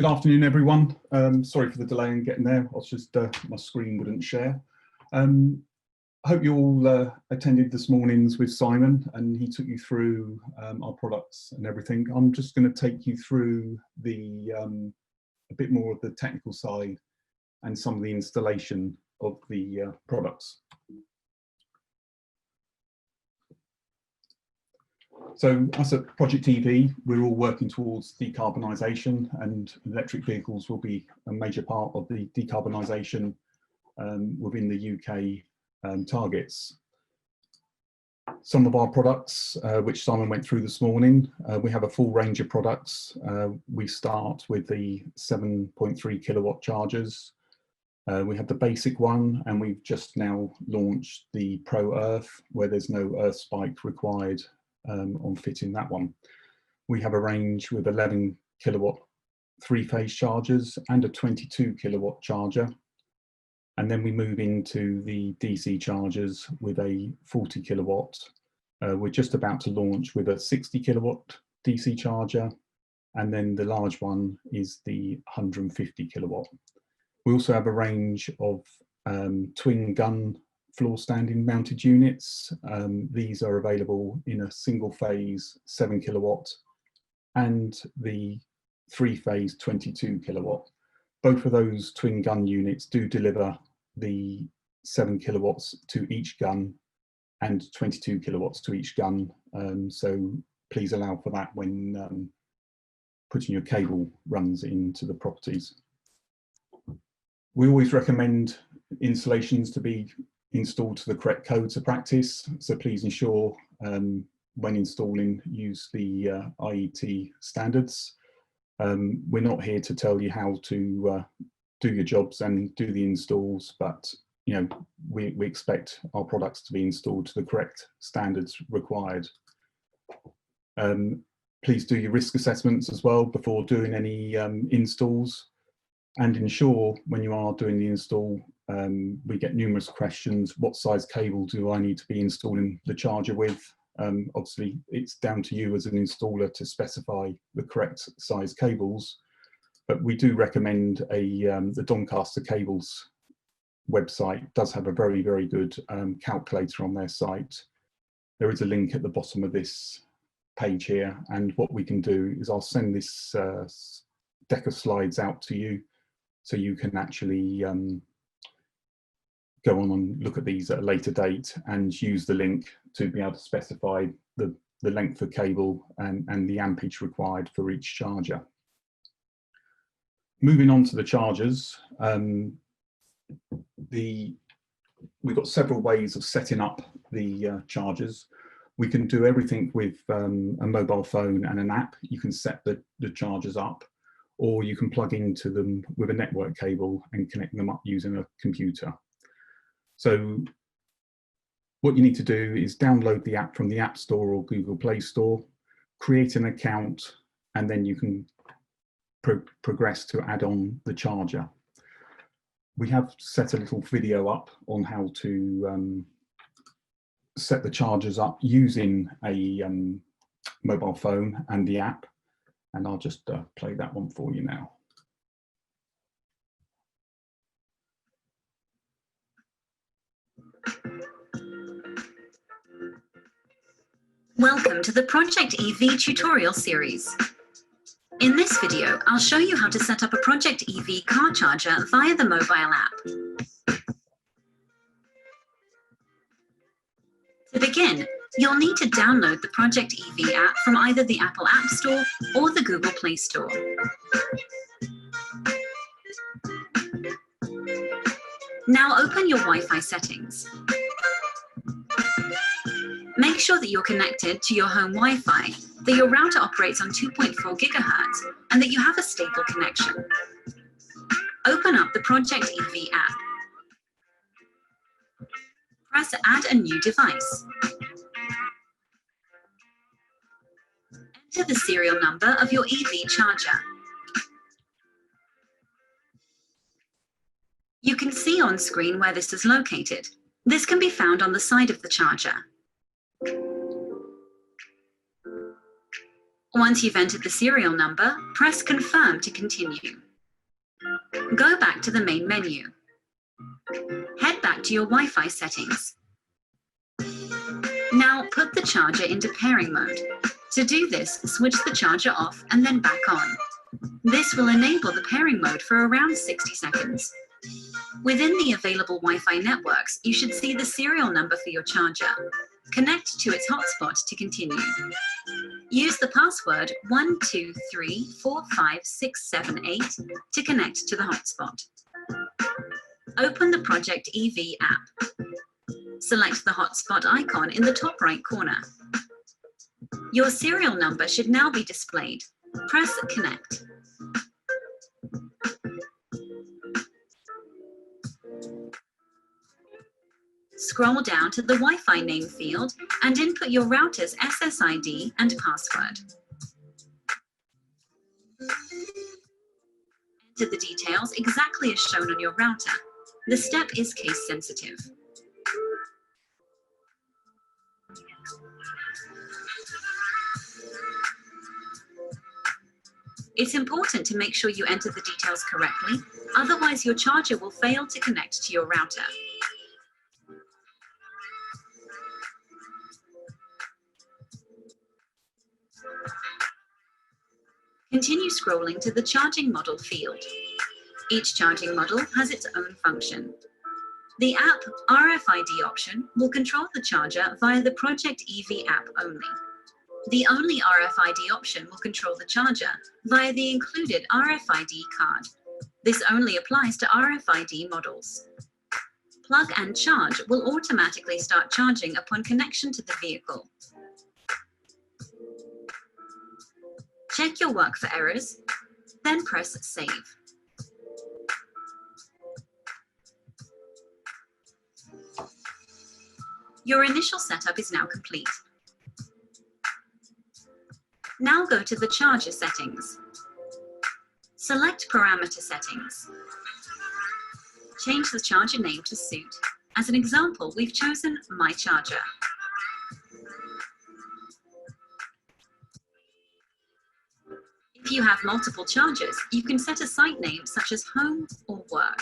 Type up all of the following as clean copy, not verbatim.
Good afternoon, everyone. Sorry for the delay in getting there. I was just, my screen wouldn't share. I hope you all attended this morning's with Simon and he took you through our products and everything. I'm just going to take you through the a bit more of the technical side and some of the installation of the products. So us at Project EV, we're all working towards decarbonisation, and electric vehicles will be a major part of the decarbonisation within the UK targets. Some of our products, which Simon went through this morning, we have a full range of products. We start with the 7.3 kilowatt chargers. We have the basic one, and we've just now launched the Pro Earth, where there's no earth spike required on fitting that one. We have a range with 11 kilowatt three-phase chargers and a 22 kilowatt charger. And then we move into the DC chargers with a 40 kilowatt. We're just about to launch with a 60 kilowatt DC charger. And then the large one is the 150 kilowatt. We also have a range of twin gun floor standing mounted units. These are available in a single phase 7 kilowatt and the 3-phase 22 kilowatt. Both of those twin gun units do deliver the 7 kilowatts to each gun and 22 kilowatts to each gun. So please allow for that when putting your cable runs into the properties. We always recommend installations to be installed to the correct codes of practice. So please ensure when installing, use the IET standards. We're not here to tell you how to do your jobs and do the installs, but you know, we expect our products to be installed to the correct standards required. Please do your risk assessments as well before doing any installs, and ensure when you are doing the install, we get numerous questions. What size cable do I need to be installing the charger with? Obviously, it's down to you as an installer to specify the correct size cables, but we do recommend the Doncaster Cables website does have a very, very good calculator on their site. There is a link at the bottom of this page here, and what we can do is I'll send this deck of slides out to you so you can actually go on and look at these at a later date and use the link to be able to specify the length of cable and the ampage required for each charger. Moving on to the chargers, we've got several ways of setting up the chargers. We can do everything with a mobile phone and an app. You can set the chargers up, or you can plug into them with a network cable and connect them up using a computer. So what you need to do is download the app from the App Store or Google Play Store, create an account, and then you can progress to add on the charger. We have set a little video up on how to set the chargers up using a mobile phone and the app, and I'll just play that one for you now. Welcome to the Project EV tutorial series. In this video, I'll show you how to set up a Project EV car charger via the mobile app. To begin, you'll need to download the Project EV app from either the Apple App Store or the Google Play Store. Now open your Wi-Fi settings. Make sure that you're connected to your home Wi-Fi, that your router operates on 2.4 gigahertz, and that you have a stable connection. Open up the Project EV app. Press Add a new device. Enter the serial number of your EV charger. You can see on screen where this is located. This can be found on the side of the charger. Once you've entered the serial number, press Confirm to continue. Go back to the main menu. Head back to your Wi-Fi settings. Now put the charger into pairing mode. To do this, switch the charger off and then back on. This will enable the pairing mode for around 60 seconds. Within the available Wi-Fi networks, you should see the serial number for your charger. Connect to its hotspot to continue. Use the password 12345678 to connect to the hotspot. Open the Project EV app. Select the hotspot icon in the top right corner. Your serial number should now be displayed. Press Connect. Scroll down to the Wi-Fi name field and input your router's SSID and password. Enter the details exactly as shown on your router. The step is case sensitive. It's important to make sure you enter the details correctly, otherwise your charger will fail to connect to your router. Continue scrolling to the charging model field. Each charging model has its own function. The app RFID option will control the charger via the Project EV app only. The only RFID option will control the charger via the included RFID card. This only applies to RFID models. Plug and Charge will automatically start charging upon connection to the vehicle. Check your work for errors, then press Save. Your initial setup is now complete. Now go to the charger settings. Select Parameter Settings. Change the charger name to suit. As an example, we've chosen My Charger. If you have multiple chargers, you can set a site name such as Home or Work.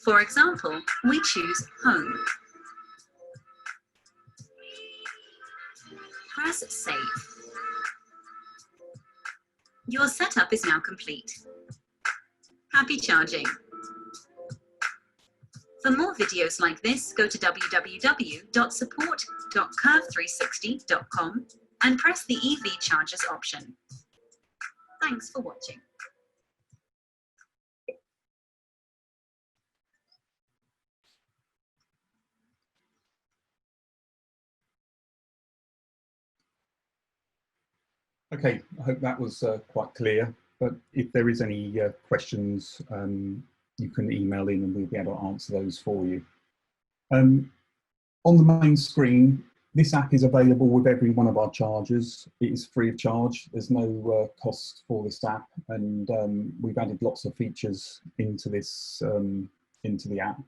For example, we choose Home. Press Save. Your setup is now complete. Happy charging! For more videos like this, go to www.support.curve360.com and press the EV Chargers option. Thanks for watching. Okay, I hope that was quite clear, but if there is any questions, you can email in and we'll be able to answer those for you. On the main screen, this app is available with every one of our chargers. It is free of charge. There's no cost for this app, and we've added lots of features into this into the app.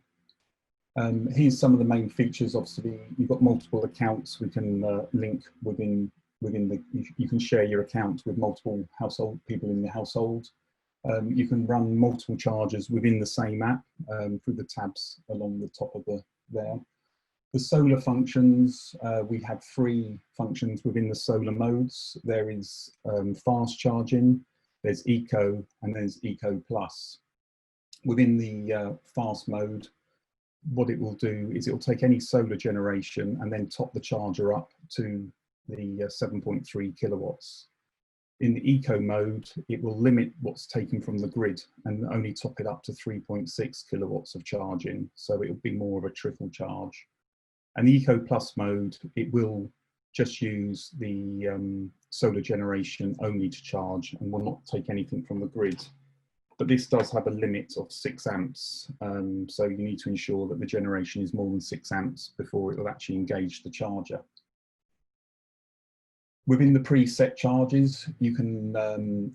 Here's some of the main features. Obviously, you've got multiple accounts. We can link within the. You can share your account with multiple people in the household. You can run multiple chargers within the same app through the tabs along the top of there. The solar functions, we have 3 functions within the solar modes. There is fast charging, there's Eco, and there's Eco Plus. Within the fast mode, what it will do is it will take any solar generation and then top the charger up to the 7.3 kilowatts. In the Eco mode, it will limit what's taken from the grid and only top it up to 3.6 kilowatts of charging. So it will be more of a trickle charge. And the Eco Plus mode, it will just use the solar generation only to charge and will not take anything from the grid. But this does have a limit of 6 amps. So you need to ensure that the generation is more than 6 amps before it will actually engage the charger. Within the preset charges, you can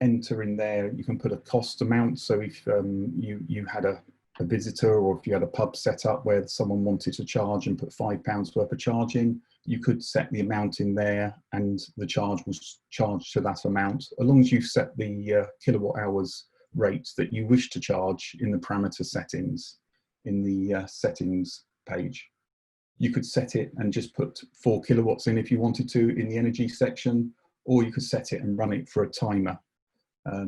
enter in there, you can put a cost amount. So if you had a visitor, or if you had a pub set up where someone wanted to charge and put £5 worth of charge in, you could set the amount in there and the charge was charged to that amount, as long as you've set the kilowatt hours rate that you wish to charge in the parameter settings in the settings page. You could set it and just put 4 kilowatts in if you wanted to in the energy section, or you could set it and run it for a timer.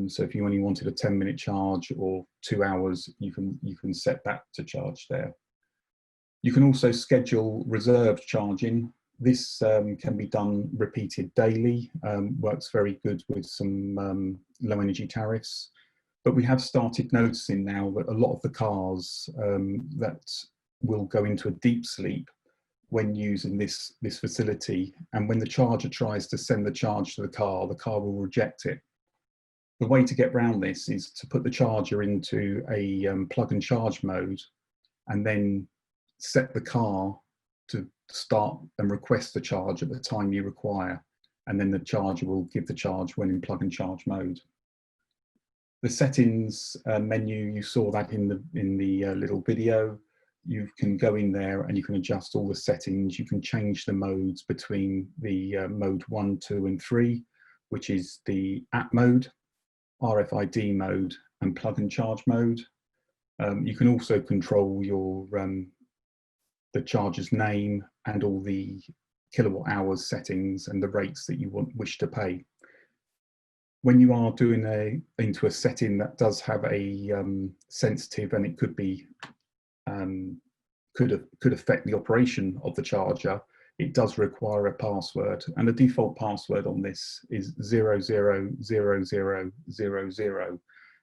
So if you only wanted a 10-minute charge or 2 hours, you can set that to charge there. You can also schedule reserved charging. This can be done repeated daily, works very good with some low energy tariffs. But we have started noticing now that a lot of the cars that will go into a deep sleep when using this facility, and when the charger tries to send the charge to the car will reject it. The way to get around this is to put the charger into a plug and charge mode, and then set the car to start and request the charge at the time you require, and then the charger will give the charge when in plug and charge mode. The settings menu, you saw that in the little video. You can go in there and you can adjust all the settings. You can change the modes between the mode 1, 2 and 3, which is the app mode, RFID mode and plug and charge mode. You can also control your the charger's name and all the kilowatt hours settings and the rates that you wish to pay. When you are doing into a setting that does have a sensitive, and it could be could affect the operation of the charger, it does require a password, and the default password on this is 000000,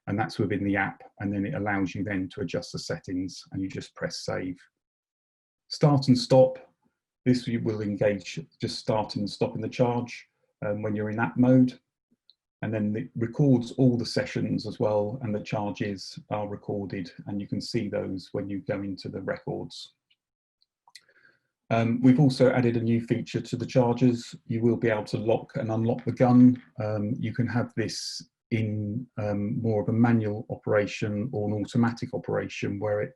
and that's within the app, and then it allows you then to adjust the settings, and you just press save. Start and stop, this you will engage just starting and stopping the charge when you're in app mode, and then it records all the sessions as well, and the charges are recorded, and you can see those when you go into the records. We've also added a new feature to the chargers. You will be able to lock and unlock the gun. You can have this in more of a manual operation or an automatic operation, where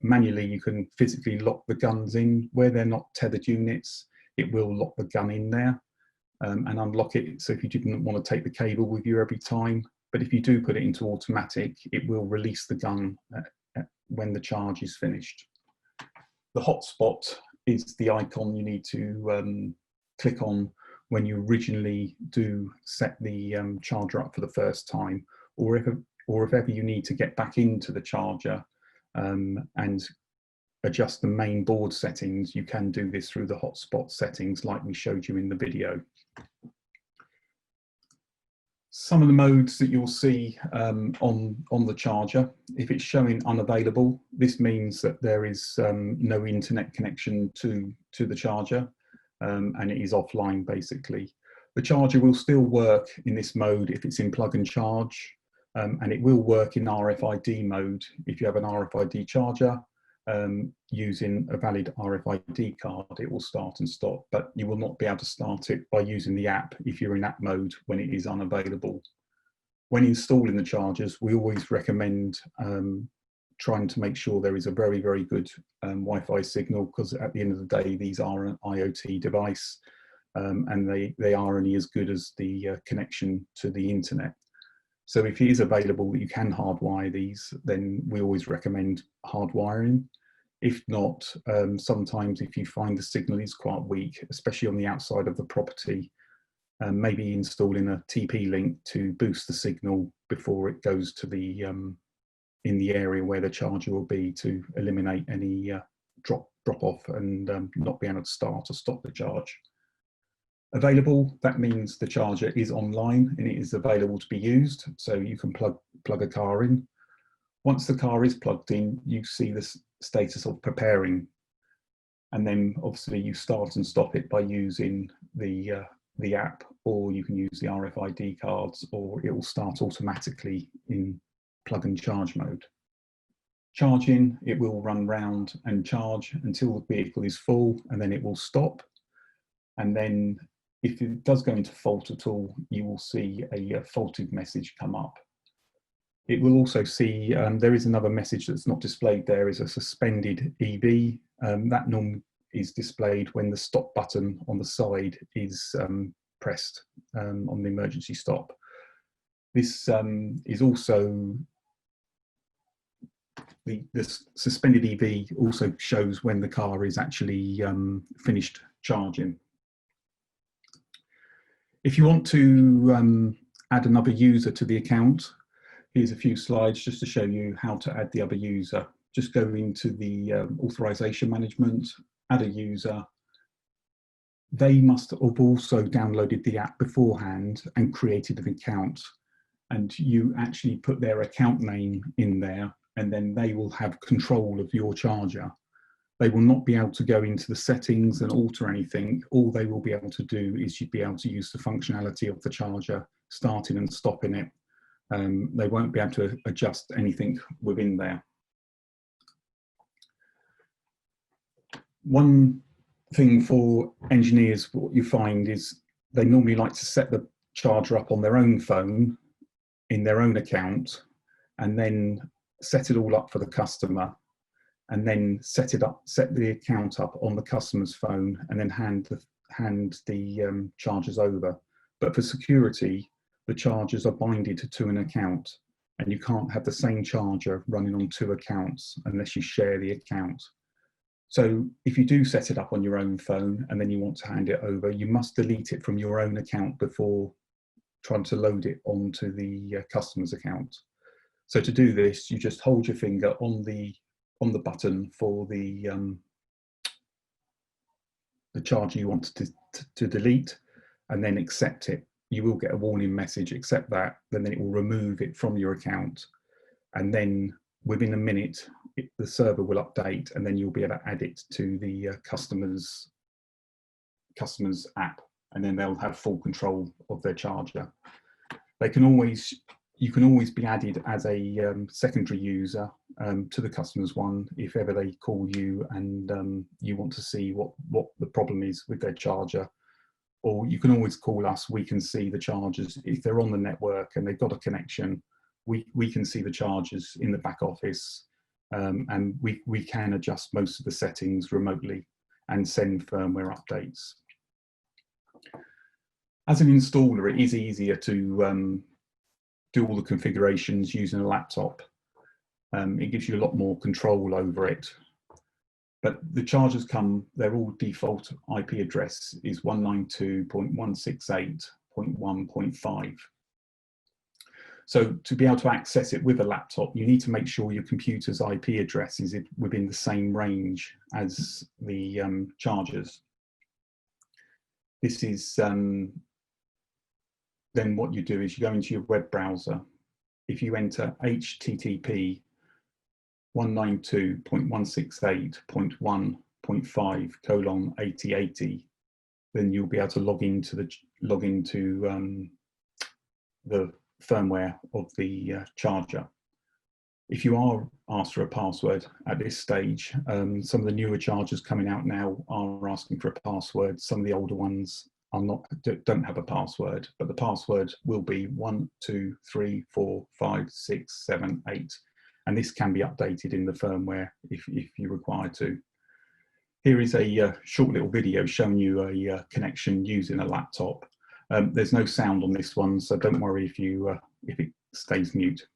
manually you can physically lock the guns in. Where they're not tethered units, it will lock the gun in there and unlock it. So if you didn't want to take the cable with you every time, but if you do put it into automatic, it will release the gun when the charge is finished. The hotspot is the icon you need to click on when you originally do set the charger up for the first time, or if ever you need to get back into the charger and adjust the main board settings. You can do this through the hotspot settings like we showed you in the video. Some of the modes that you'll see on the charger, if it's showing unavailable, this means that there is no internet connection to the charger, and it is offline basically. The charger will still work in this mode if it's in plug and charge, and it will work in RFID mode if you have an RFID charger. Using a valid RFID card, it will start and stop, but you will not be able to start it by using the app if you're in app mode when it is unavailable. When installing the chargers, we always recommend trying to make sure there is a very, very good Wi-Fi signal, because at the end of the day, these are an IoT device, and they are only as good as the connection to the internet. So if it is available that you can hardwire these, then we always recommend hardwiring. If not, sometimes if you find the signal is quite weak, especially on the outside of the property, maybe installing a TP link to boost the signal before it goes to the in the area where the charger will be, to eliminate any drop off and not be able to start or stop the charge. Available, that means the charger is online and it is available to be used, so you can plug a car in. Once the car is plugged in, you see the status of preparing, and then obviously you start and stop it by using the app, or you can use the RFID cards, or it will start automatically in plug and charge mode. Charging, it will run round and charge until the vehicle is full, and then it will stop, and then if it does go into fault at all, you will see a faulted message come up. It will also see, there is another message that's not displayed there, is a suspended EV. That is displayed when the stop button on the side is pressed on the emergency stop. This is also the suspended EV also shows when the car is actually finished charging. If you want to add another user to the account, here's a few slides just to show you how to add the other user. Just go into the authorization management, add a user. They must have also downloaded the app beforehand and created an account. And you actually put their account name in there, and then they will have control of your charger. They will not be able to go into the settings and alter anything. All they will be able to do is you'd be able to use the functionality of the charger, starting and stopping it. They won't be able to adjust anything within there. One thing for engineers, what you find is they normally like to set the charger up on their own phone in their own account, and then set it all up for the customer, and then set the account up on the customer's phone, and then hand the chargers over. But for security, the chargers are binded to an account, and you can't have the same charger running on 2 accounts unless you share the account. So if you do set it up on your own phone and then you want to hand it over, you must delete it from your own account before trying to load it onto the customer's account. So to do this, you just hold your finger on the button for the charger you want to delete, and then accept it. You will get a warning message, accept that, then it will remove it from your account. And then within a minute, the server will update, and then you'll be able to add it to the customer's app, and then they'll have full control of their charger. You can always be added as a secondary user to the customer's one if ever they call you and you want to see what the problem is with their charger. Or you can always call us. We can see the chargers if they're on the network and they've got a connection. We can see the chargers in the back office, and we can adjust most of the settings remotely and send firmware updates. As an installer, it is easier to do all the configurations using a laptop. It gives you a lot more control over it. But the chargers they're all default IP address is 192.168.1.5. So to be able to access it with a laptop, you need to make sure your computer's IP address is within the same range as the chargers. This is then what you do is you go into your web browser. If you enter http 192.168.1.5:8080, then you'll be able to log into the firmware of the charger. If you are asked for a password at this stage, some of the newer chargers coming out now are asking for a password. Some of the older ones don't have a password, but the password will be 1, 2, 3, 4, 5, 6, 7, 8, and this can be updated in the firmware if you require to. Here is a short little video showing you a connection using a laptop. There's no sound on this one, so don't worry if it stays mute.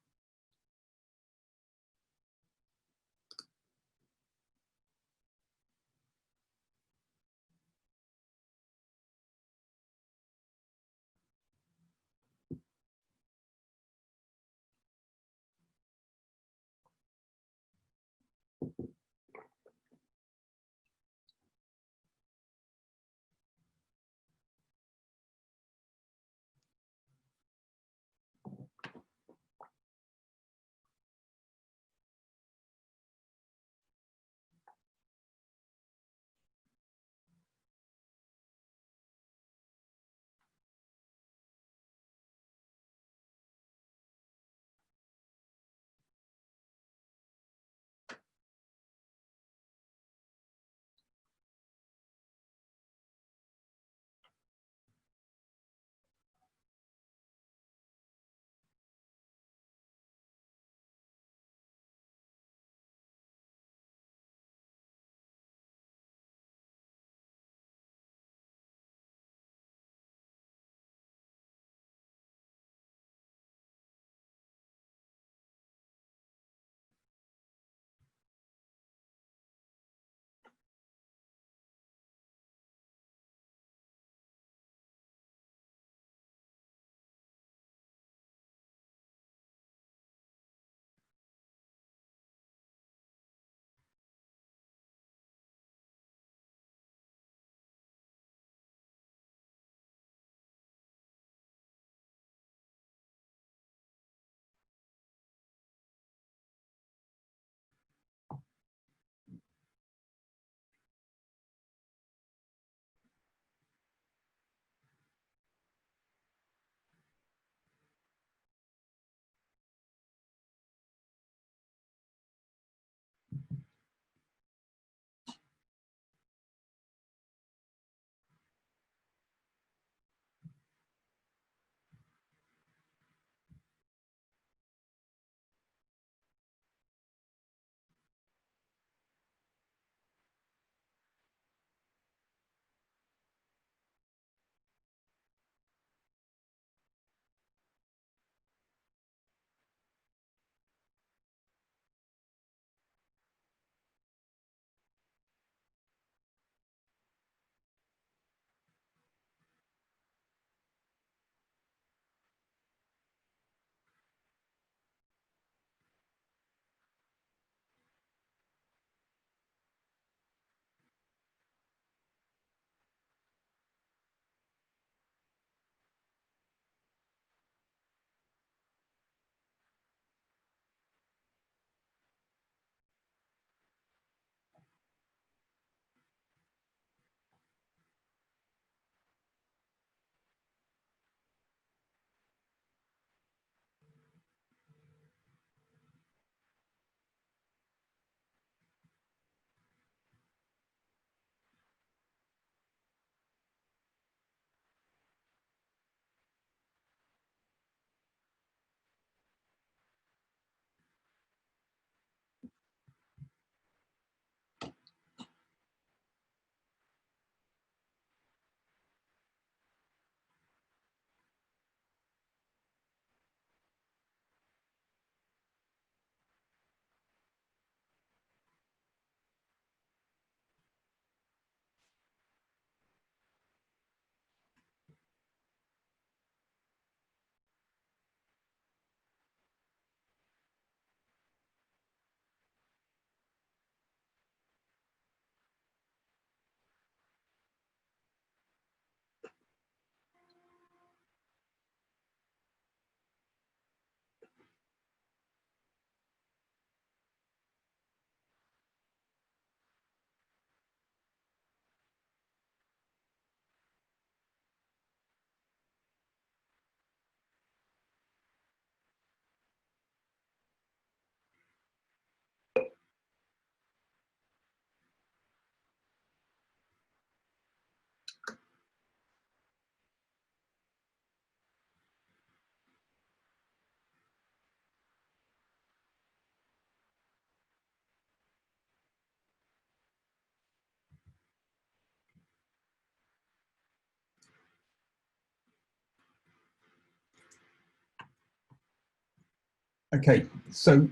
Okay, so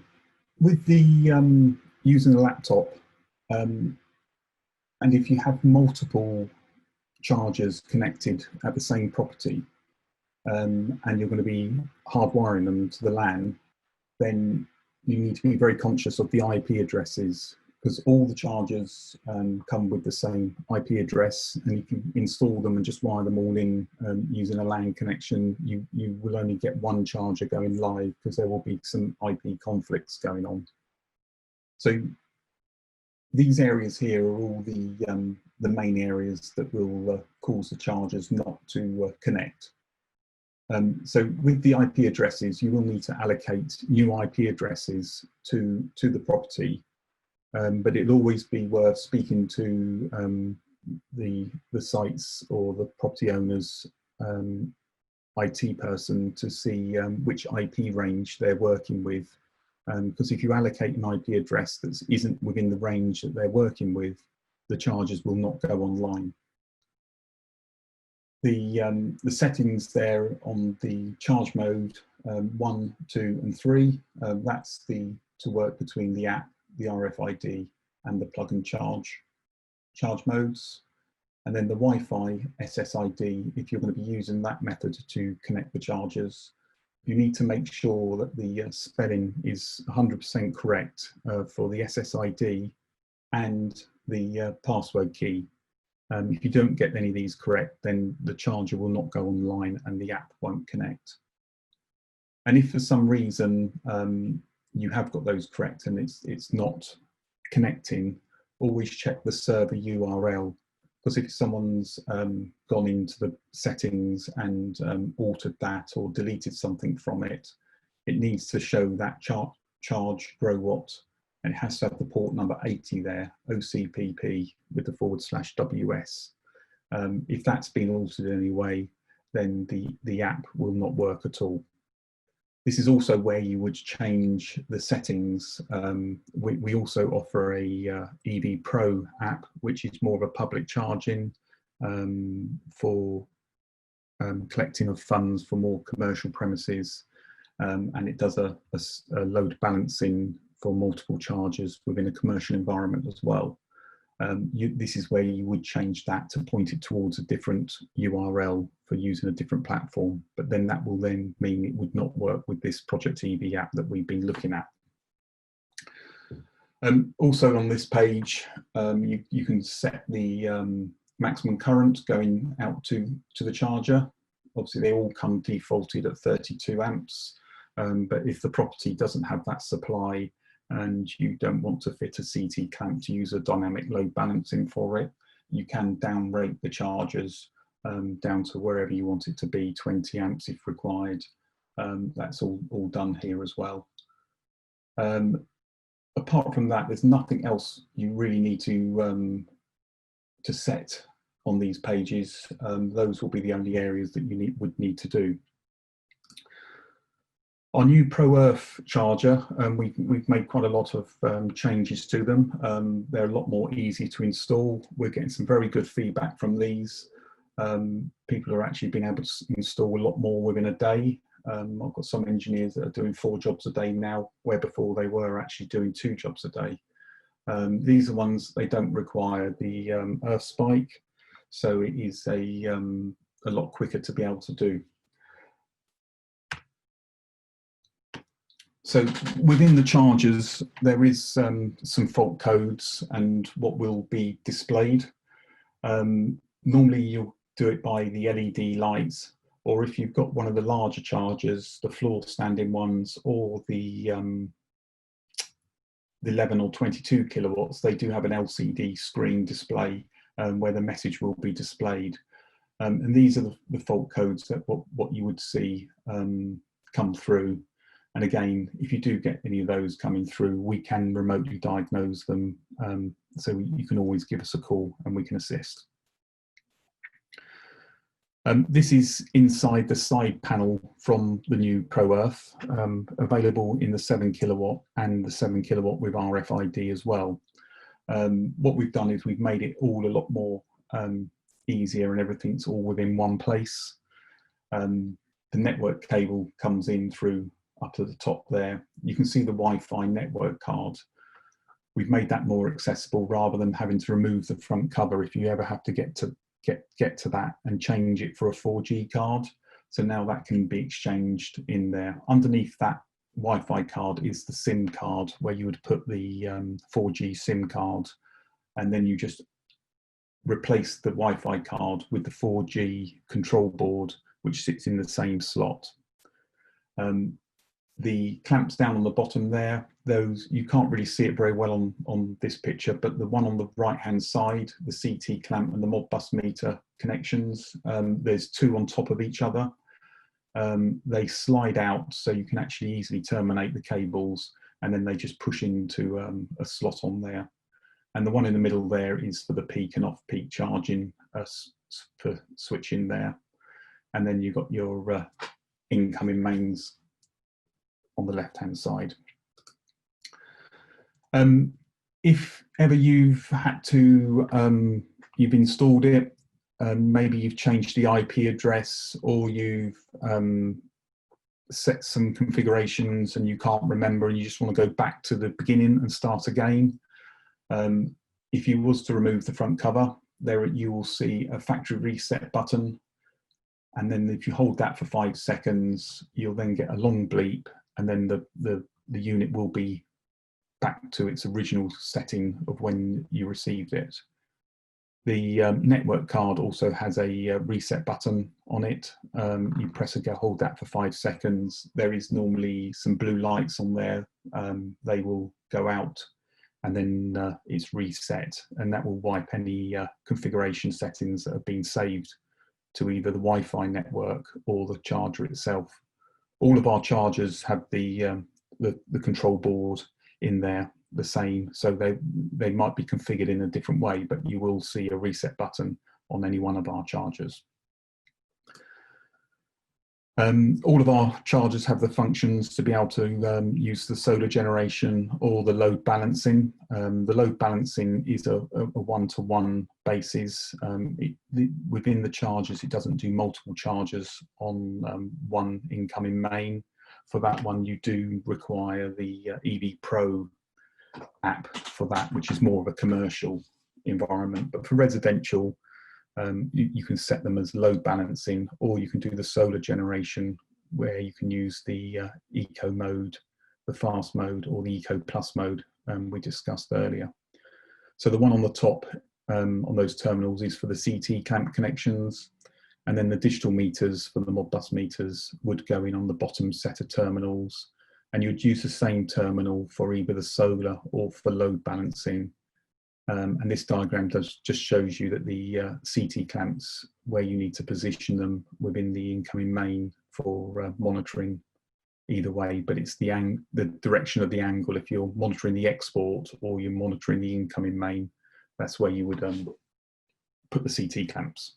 with the using a laptop, and if you have multiple chargers connected at the same property, and you're going to be hardwiring them to the LAN, then you need to be very conscious of the IP addresses, because all the chargers come with the same IP address, and if you install them and just wire them all in using a LAN connection, you will only get one charger going live, because there will be some IP conflicts going on. So these areas here are all the main areas that will cause the chargers not to connect. So with the IP addresses, you will need to allocate new IP addresses to the property, but it'll always be worth speaking to the sites or the property owner's IT person to see which IP range they're working with, because if you allocate an IP address that isn't within the range that they're working with, the chargers will not go online. The settings there on the charge mode 1, 2 and 3, that's to work between the app, the RFID and the plug and charge modes. And then the Wi-Fi SSID, if you're going to be using that method to connect the chargers, you need to make sure that the spelling is 100% correct for the SSID and the password key. If you don't get any of these correct, then the charger will not go online and the app won't connect. And if for some reason you have got those correct and it's not connecting, always check the server URL, because if someone's gone into the settings and altered that or deleted something from it, it needs to show that charge grow watt, and it has to have the port number 80 there, OCPP with the /WS. If that's been altered in any way, then the app will not work at all. This is also where you would change the settings. We also offer a EV Pro app, which is more of a public charging for collecting of funds for more commercial premises, and it does a load balancing for multiple chargers within a commercial environment as well. This is where you would change that to point it towards a different URL for using a different platform, but then that will then mean it would not work with this Project EV app that we've been looking at. Also on this page, you can set the maximum current going out to the charger. Obviously they all come defaulted at 32 amps, but if the property doesn't have that supply and you don't want to fit a CT clamp to use a dynamic load balancing for it, you can downrate the chargers down to wherever you want it to be, 20 amps if required. That's all done here as well. Apart from that, there's nothing else you really need to set on these pages. Those will be the only areas that you would need to do. Our new Pro Earth charger, we've made quite a lot of changes to them. They're a lot more easy to install. We're getting some very good feedback from these. People are actually being able to install a lot more within a day. I've got some engineers that are doing 4 jobs a day now, where before they were actually doing 2 jobs a day. These are ones, they don't require the earth spike, so it is a lot quicker to be able to do. So within the chargers, there is some fault codes and what will be displayed. Normally you'll do it by the LED lights, or if you've got one of the larger chargers, the floor standing ones, or the 11 or 22 kilowatts, they do have an LCD screen display where the message will be displayed. And these are the fault codes that what you would see come through. And again, if you do get any of those coming through, we can remotely diagnose them. So you can always give us a call and we can assist. This is inside the side panel from the new Pro Earth, available in the 7 kilowatt and the 7 kilowatt with RFID as well. What we've done is we've made it all a lot more easier, and everything's all within one place. The network cable comes in through up at the top there, you can see the Wi-Fi network card. We've made that more accessible rather than having to remove the front cover if you ever have to get to that and change it for a 4G card. So now that can be exchanged in there. Underneath that Wi-Fi card is the SIM card, where you would put the 4G SIM card, and then you just replace the Wi-Fi card with the 4G control board, which sits in the same slot. The clamps down on the bottom there, those you can't really see it very well on this picture, but the one on the right hand side, the CT clamp and the Modbus meter connections, there's two on top of each other. They slide out so you can actually easily terminate the cables, and then they just push into a slot on there. And the one in the middle there is for the peak and off peak charging for switching there. And then you've got your incoming mains on the left hand side. If ever you've had to, you've installed it, maybe you've changed the IP address, or you've set some configurations and you can't remember and you just want to go back to the beginning and start again. If you was to remove the front cover, there you will see a factory reset button, and then if you hold that for 5 seconds, you'll then get a long bleep, and then the unit will be back to its original setting of when you received it. The network card also has a reset button on it. You press and hold that for 5 seconds. There is normally some blue lights on there. They will go out, and then it's reset, and that will wipe any configuration settings that have been saved to either the Wi-Fi network or the charger itself. All of our chargers have the control board in there the same, so they might be configured in a different way, but you will see a reset button on any one of our chargers. All of our chargers have the functions to be able to use the solar generation or the load balancing. The load balancing is a one-to-one basis. Within the chargers, it doesn't do multiple chargers on one incoming main. For that one, you do require the EV Pro app for that, which is more of a commercial environment. But for residential, you can set them as load balancing, or you can do the solar generation, where you can use the eco mode, the fast mode, or the eco plus mode we discussed earlier. So the one on the top on those terminals is for the CT clamp connections, and then the digital meters for the Modbus meters would go in on the bottom set of terminals, and you'd use the same terminal for either the solar or for load balancing. And this diagram just shows you that the CT clamps, where you need to position them within the incoming main for monitoring either way, but it's the direction of the angle. If you're monitoring the export or you're monitoring the incoming main, that's where you would put the CT clamps.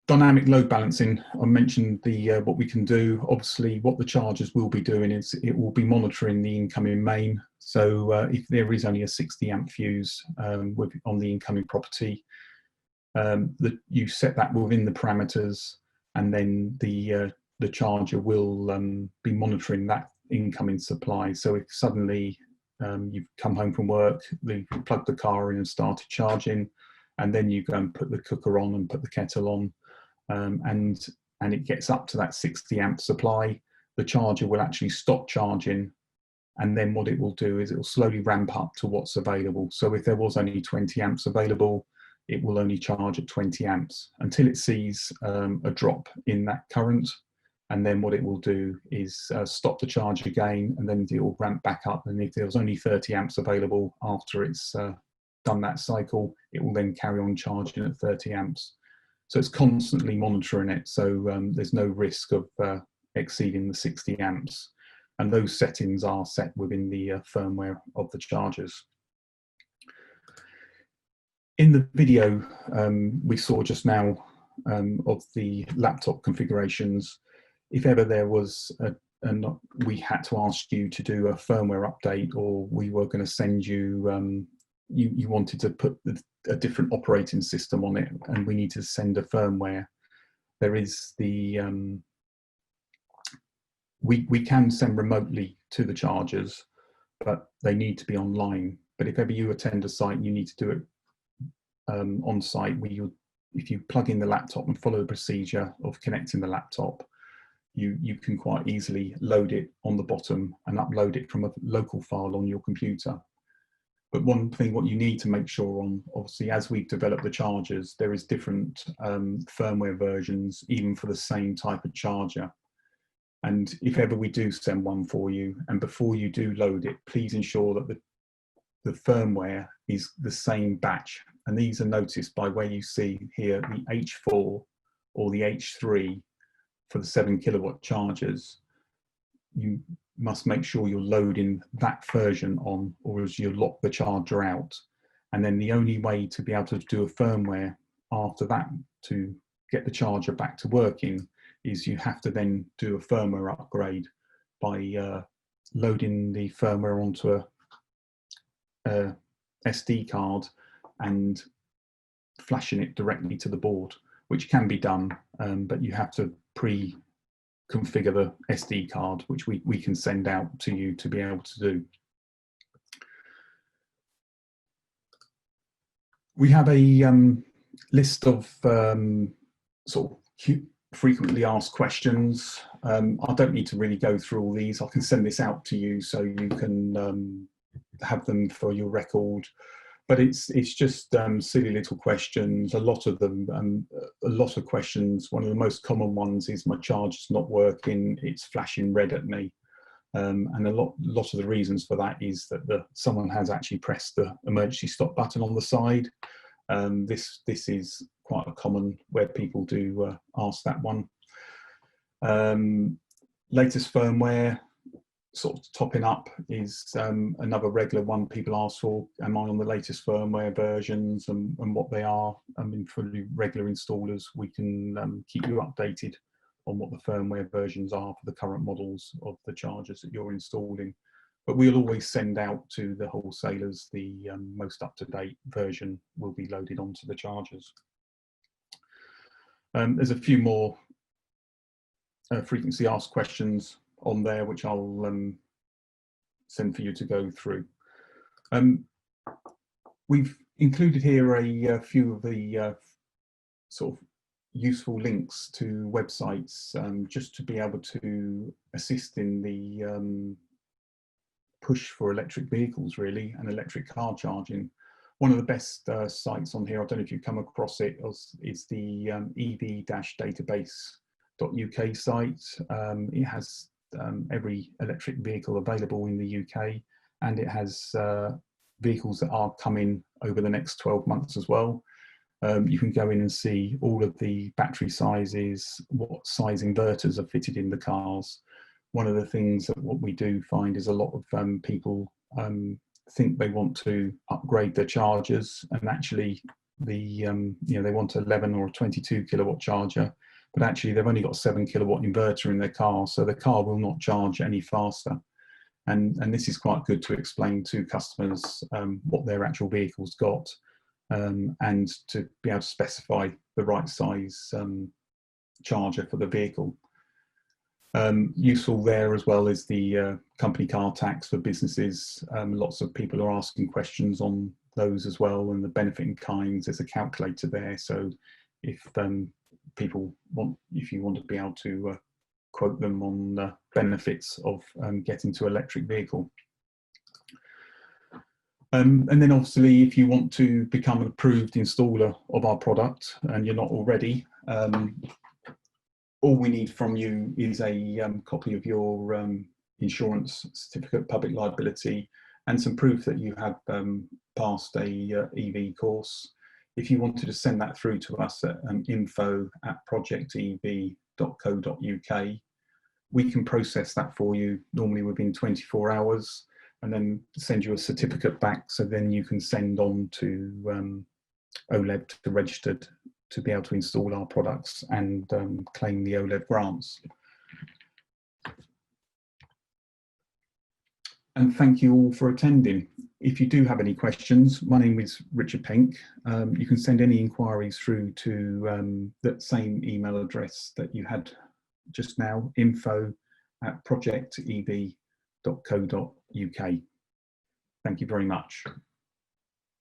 Dynamic load balancing, I mentioned what we can do. Obviously, what the chargers will be doing is it will be monitoring the incoming main. So if there is only a 60 amp fuse on the incoming property, you set that within the parameters, and then the charger will be monitoring that incoming supply. So if suddenly you've come home from work, you plug the car in and started charging, and then you go and put the cooker on and put the kettle on, and it gets up to that 60 amp supply, the charger will actually stop charging, and then what it will do is it will slowly ramp up to what's available. So if there was only 20 amps available, it will only charge at 20 amps until it sees a drop in that current, and then what it will do is stop the charge again, and then it will ramp back up, and if there was only 30 amps available after it's done that cycle, it will then carry on charging at 30 amps. So it's constantly monitoring it, so there's no risk of exceeding the 60 amps. And those settings are set within the firmware of the chargers. In the video we saw just now of the laptop configurations, if ever there was we had to ask you to do a firmware update, or we were going to send you, you wanted to put a different operating system on it, and we need to send a firmware, there is the we can send remotely to the chargers, but they need to be online. But if ever you attend a site, you need to do it on site. If you plug in the laptop and follow the procedure of connecting the laptop, you can quite easily load it on the bottom and upload it from a local file on your computer. But one thing, what you need to make sure on, obviously, as we've developed the chargers, there is different firmware versions, even for the same type of charger. And if ever we do send one for you, and before you do load it, please ensure that the firmware is the same batch. And these are noticed by where you see here the H4 or the H3 for the 7 kilowatt chargers. You must make sure you're loading that version on, or as you lock the charger out. And then the only way to be able to do a firmware after that to get the charger back to working is you have to then do a firmware upgrade by loading the firmware onto a SD card and flashing it directly to the board, which can be done, but you have to configure the SD card, which we can send out to you to be able to do. We have a list of sort of frequently asked questions. I don't need to really go through all these. I can send this out to you so you can have them for your record. But it's just silly little questions. A lot of them, a lot of questions. One of the most common ones is my charger's not working. It's flashing red at me, and a lot of the reasons for that is that someone has actually pressed the emergency stop button on the side. This is quite a common where people do ask that one. Latest firmware. Sort of topping up is another regular one people ask for. Am I on the latest firmware versions and what they are? I mean, for the regular installers, we can keep you updated on what the firmware versions are for the current models of the chargers that you're installing. But we'll always send out to the wholesalers the most up-to-date version will be loaded onto the chargers. There's a few more frequently asked questions on there, which I'll send for you to go through. We've included here a few of the sort of useful links to websites just to be able to assist in the push for electric vehicles, really, and electric car charging. One of the best sites on here, I don't know if you've come across it, is the ev-database.uk site. It has every electric vehicle available in the UK, and it has vehicles that are coming over the next 12 months as well. You can go in and see all of the battery sizes, what size inverters are fitted in the cars. One of the things that what we do find is a lot of people think they want to upgrade their chargers, and actually they want 11 or a 22 kilowatt charger, but actually they've only got a 7 kilowatt inverter in their car, so the car will not charge any faster. And this is quite good to explain to customers what their actual vehicle's got, and to be able to specify the right size charger for the vehicle. Useful there as well is the company car tax for businesses. Lots of people are asking questions on those as well, and the benefit in kinds. There's a calculator there, so if you want to be able to quote them on the benefits of getting to electric vehicle. And then obviously, if you want to become an approved installer of our product and you're not already, all we need from you is a copy of your insurance certificate, public liability, and some proof that you have passed a EV course. If you wanted to send that through to us at info@projectev.co.uk, we can process that for you normally within 24 hours and then send you a certificate back, so then you can send on to OLED to registered to be able to install our products and claim the OLED grants. And thank you all for attending. If you do have any questions, my name is Richard Penk. You can send any inquiries through to that same email address that you had just now, info projectev.co.uk. Thank you very much.